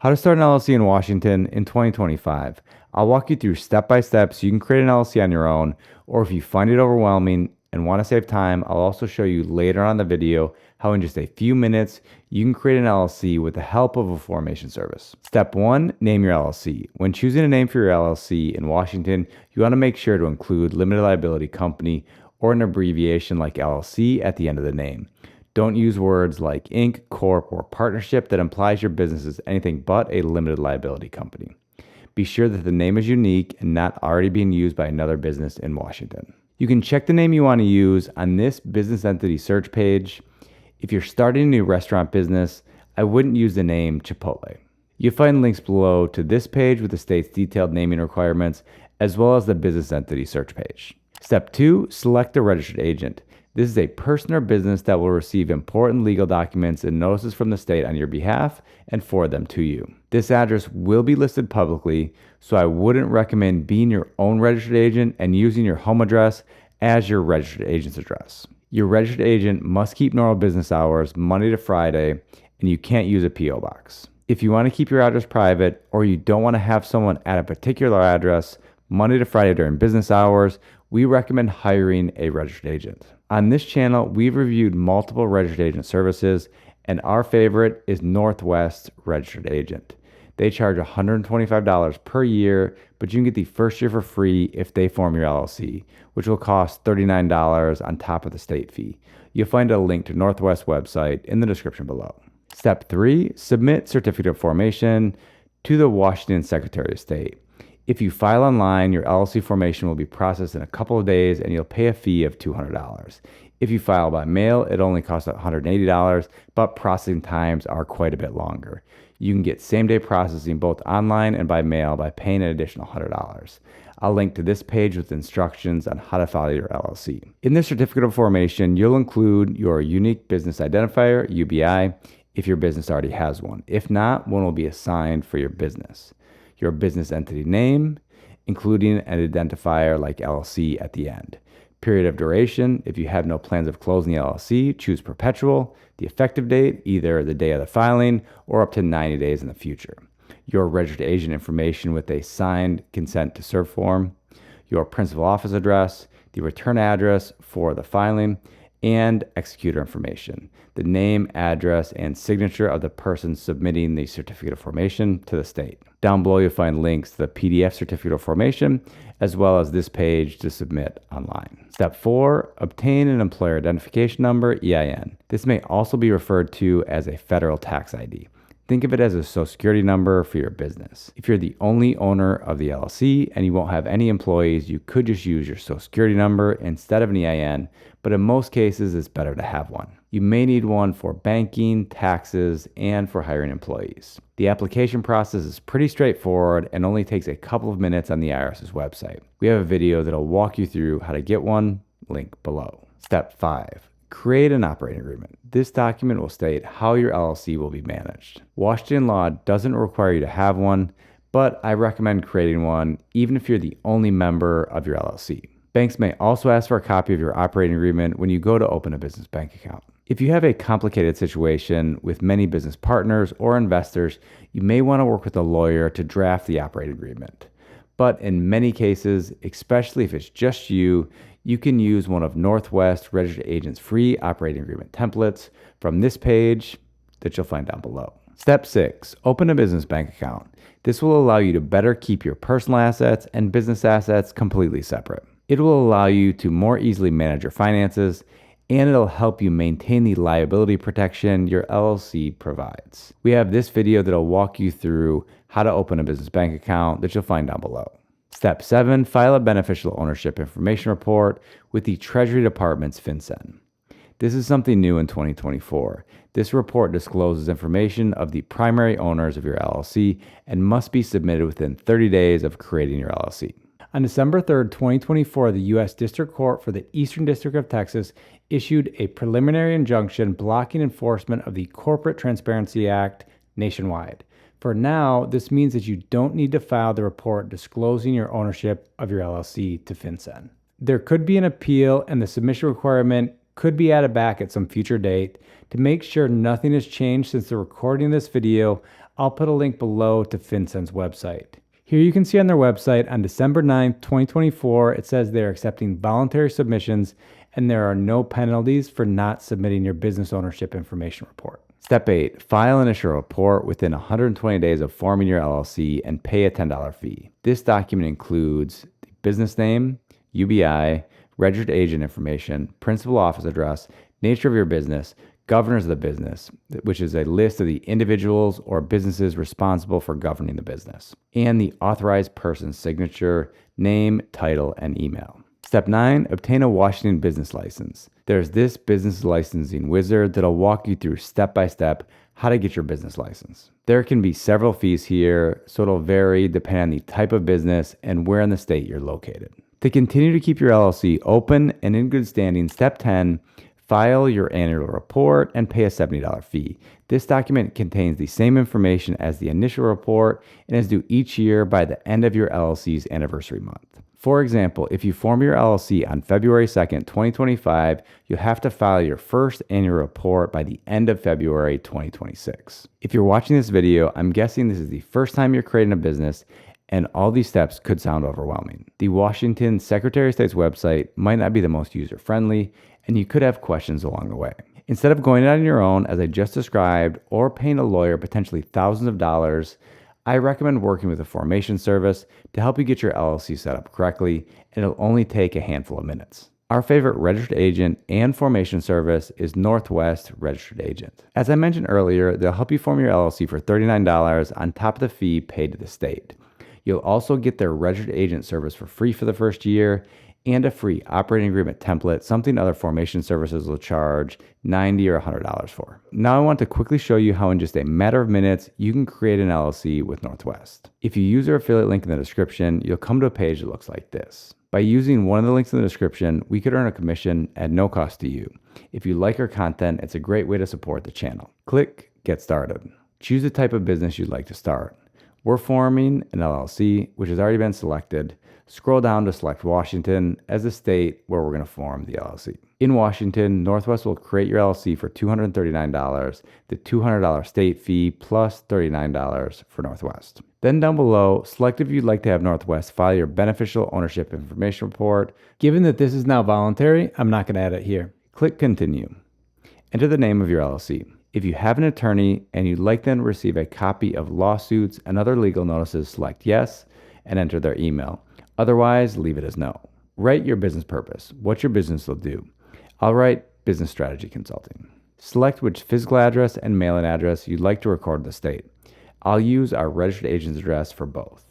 How to start an LLC in Washington in 2025. I'll walk you through step by step so you can create an LLC on your own, or if you find it overwhelming and want to save time, I'll also show you later on in the video how in just a few minutes you can create an LLC with the help of a formation service. Step 1, name your LLC. When choosing a name for your LLC in Washington, you want to make sure to include limited liability company or an abbreviation like LLC at the end of the name. Don't use words like Inc., Corp, or partnership that implies your business is anything but a limited liability company. Be sure that the name is unique and not already being used by another business in Washington. You can check the name you want to use on this business entity search page. If you're starting a new restaurant business, I wouldn't use the name Chipotle. You'll find links below to this page with the state's detailed naming requirements, as well as the business entity search page. Step 2, select a registered agent. This is a person or business that will receive important legal documents and notices from the state on your behalf and forward them to you. This address will be listed publicly, so I wouldn't recommend being your own registered agent and using your home address as your registered agent's address. Your registered agent must keep normal business hours Monday to Friday, and you can't use a P.O. box. If you want to keep your address private or you don't want to have someone at a particular address Monday to Friday during business hours, we recommend hiring a registered agent. On this channel, we've reviewed multiple registered agent services, and our favorite is Northwest Registered Agent. They charge $125 per year, but you can get the first year for free if they form your LLC, which will cost $39 on top of the state fee. You'll find a link to Northwest website in the description below. Step 3, submit certificate of formation to the Washington Secretary of State. If you file online, your LLC formation will be processed in a couple of days and you'll pay a fee of $200. If you file by mail, it only costs $180, but processing times are quite a bit longer. You can get same-day processing both online and by mail by paying an additional $100. I'll link to this page with instructions on how to file your LLC. In the certificate of formation, you'll include your unique business identifier, UBI, if your business already has one. If not, one will be assigned for your business. Your business entity name, including an identifier like LLC at the end. Period of duration, if you have no plans of closing the LLC, choose perpetual. The effective date, either the day of the filing or up to 90 days in the future. Your registered agent information with a signed consent to serve form. Your principal office address, the return address for the filing, and executor information, the name, address, and signature of the person submitting the certificate of formation to the state. Down below, you'll find links to the PDF certificate of formation, as well as this page to submit online. Step 4, obtain an employer identification number, EIN. This may also be referred to as a federal tax ID. Think of it as a social security number for your business. If you're the only owner of the LLC and you won't have any employees, you could just use your social security number instead of an EIN, but in most cases, it's better to have one. You may need one for banking, taxes, and for hiring employees. The application process is pretty straightforward and only takes a couple of minutes on the IRS's website. We have a video that'll walk you through how to get one, link below. Step 5. Create an operating agreement. This document will state how your LLC will be managed. Washington law doesn't require you to have one, but I recommend creating one even if you're the only member of your LLC. Banks may also ask for a copy of your operating agreement when you go to open a business bank account. If you have a complicated situation with many business partners or investors, you may want to work with a lawyer to draft the operating agreement. But in many cases, especially if it's just you, you can use one of Northwest Registered Agent's free operating agreement templates from this page that you'll find down below. Step 6, open a business bank account. This will allow you to better keep your personal assets and business assets completely separate. It will allow you to more easily manage your finances, and it'll help you maintain the liability protection your LLC provides. We have this video that'll walk you through how to open a business bank account that you'll find down below. Step 7, file a beneficial ownership information report with the Treasury Department's FinCEN. This is something new in 2024. This report discloses information of the primary owners of your LLC and must be submitted within 30 days of creating your LLC. On December 3rd, 2024, the U.S. District Court for the Eastern District of Texas issued a preliminary injunction blocking enforcement of the Corporate Transparency Act nationwide. For now, this means that you don't need to file the report disclosing your ownership of your LLC to FinCEN. There could be an appeal, and the submission requirement could be added back at some future date. To make sure nothing has changed since the recording of this video, I'll put a link below to FinCEN's website. Here you can see on their website on December 9th, 2024, it says they're accepting voluntary submissions and there are no penalties for not submitting your business ownership information report. Step 8, file initial report within 120 days of forming your LLC and pay a $10 fee. This document includes the business name, UBI, registered agent information, principal office address, nature of your business, governors of the business, which is a list of the individuals or businesses responsible for governing the business, and the authorized person's signature, name, title, and email. Step 9, obtain a Washington business license. There's this business licensing wizard that'll walk you through step-by-step how to get your business license. There can be several fees here, so it'll vary depending on the type of business and where in the state you're located. To continue to keep your LLC open and in good standing, step 10, file your annual report and pay a $70 fee. This document contains the same information as the initial report and is due each year by the end of your LLC's anniversary month. For example, if you form your LLC on February 2nd, 2025, you'll have to file your first annual report by the end of February 2026. If you're watching this video, I'm guessing this is the first time you're creating a business and all these steps could sound overwhelming. The Washington Secretary of State's website might not be the most user-friendly, and you could have questions along the way. Instead of going it on your own, as I just described, or paying a lawyer potentially thousands of dollars, I recommend working with a formation service to help you get your LLC set up correctly, and it'll only take a handful of minutes. Our favorite registered agent and formation service is Northwest Registered Agent. As I mentioned earlier, they'll help you form your LLC for $39 on top of the fee paid to the state. You'll also get their registered agent service for free for the first year and a free operating agreement template, something other formation services will charge $90 or $100 for. Now I want to quickly show you how in just a matter of minutes, you can create an LLC with Northwest. If you use our affiliate link in the description, you'll come to a page that looks like this. By using one of the links in the description, we could earn a commission at no cost to you. If you like our content, it's a great way to support the channel. Click Get Started. Choose the type of business you'd like to start. We're forming an LLC, which has already been selected. Scroll down to select Washington as the state where we're going to form the LLC. In Washington, Northwest will create your LLC for $239, the $200 state fee plus $39 for Northwest. Then down below, select if you'd like to have Northwest file your beneficial ownership information report. Given that this is now voluntary, I'm not going to add it here. Click Continue. Enter the name of your LLC. If you have an attorney and you'd like them to receive a copy of lawsuits and other legal notices, select Yes and enter their email. Otherwise, leave it as no. Write your business purpose, what your business will do. I'll write Business Strategy Consulting. Select which physical address and mailing address you'd like to record in the state. I'll use our registered agent's address for both.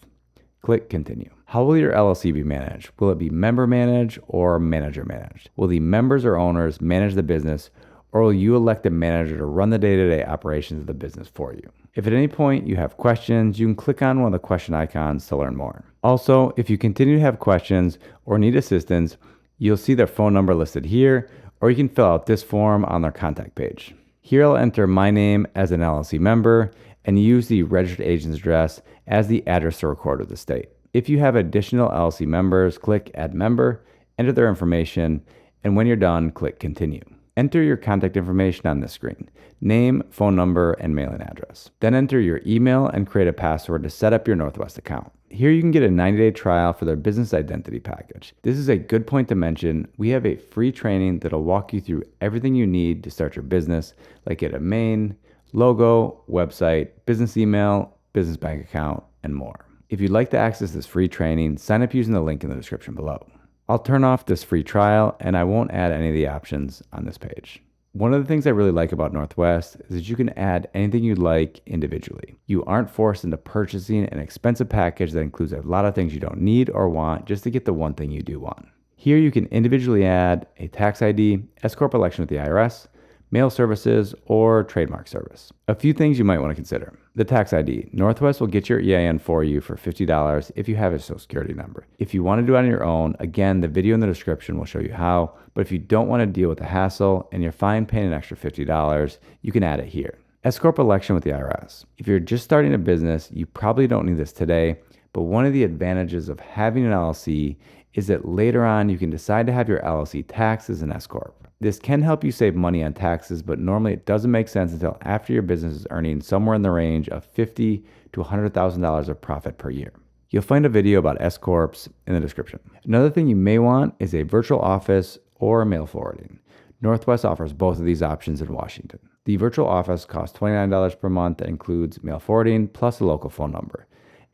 Click Continue. How will your LLC be managed? Will it be member managed or manager managed? Will the members or owners manage the business, or will you elect a manager to run the day-to-day operations of the business for you? If at any point you have questions, you can click on one of the question icons to learn more. Also, if you continue to have questions or need assistance, you'll see their phone number listed here, or you can fill out this form on their contact page. Here I'll enter my name as an LLC member and use the registered agent's address as the address to record with the state. If you have additional LLC members, click Add Member, enter their information, and when you're done, click Continue. Enter your contact information on this screen, name, phone number, and mailing address. Then enter your email and create a password to set up your Northwest account. Here you can get a 90-day trial for their business identity package. This is a good point to mention. We have a free training that'll walk you through everything you need to start your business, like get a domain, logo, website, business email, business bank account, and more. If you'd like to access this free training, sign up using the link in the description below. I'll turn off this free trial and I won't add any of the options on this page. One of the things I really like about Northwest is that you can add anything you'd like individually. You aren't forced into purchasing an expensive package that includes a lot of things you don't need or want just to get the one thing you do want. Here you can individually add a tax ID, S Corp election with the IRS, mail services, or trademark service. A few things you might want to consider. The tax ID. Northwest will get your EIN for you for $50 if you have a social security number. If you want to do it on your own, again, the video in the description will show you how, but if you don't want to deal with the hassle and you're fine paying an extra $50, you can add it here. S Corp election with the IRS. If you're just starting a business, you probably don't need this today, but one of the advantages of having an LLC is that later on you can decide to have your LLC taxed as an S Corp. This can help you save money on taxes, but normally it doesn't make sense until after your business is earning somewhere in the range of $50,000 to $100,000 of profit per year. You'll find a video about S Corps in the description. Another thing you may want is a virtual office or mail forwarding. Northwest offers both of these options in Washington. The virtual office costs $29 per month. That includes mail forwarding plus a local phone number.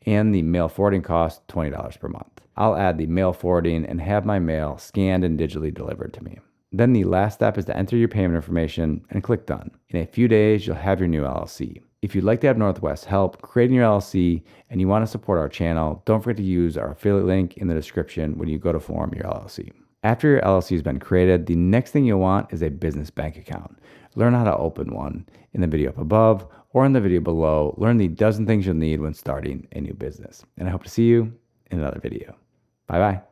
And the mail forwarding costs $20 per month. I'll add the mail forwarding and have my mail scanned and digitally delivered to me. Then the last step is to enter your payment information and click done. In a few days, you'll have your new LLC. If you'd like to have Northwest help creating your LLC and you want to support our channel, don't forget to use our affiliate link in the description when you go to form your LLC. After your LLC has been created, the next thing you'll want is a business bank account. Learn how to open one in the video up above or in the video below. Learn the dozen things you'll need when starting a new business. And I hope to see you in another video. Bye-bye.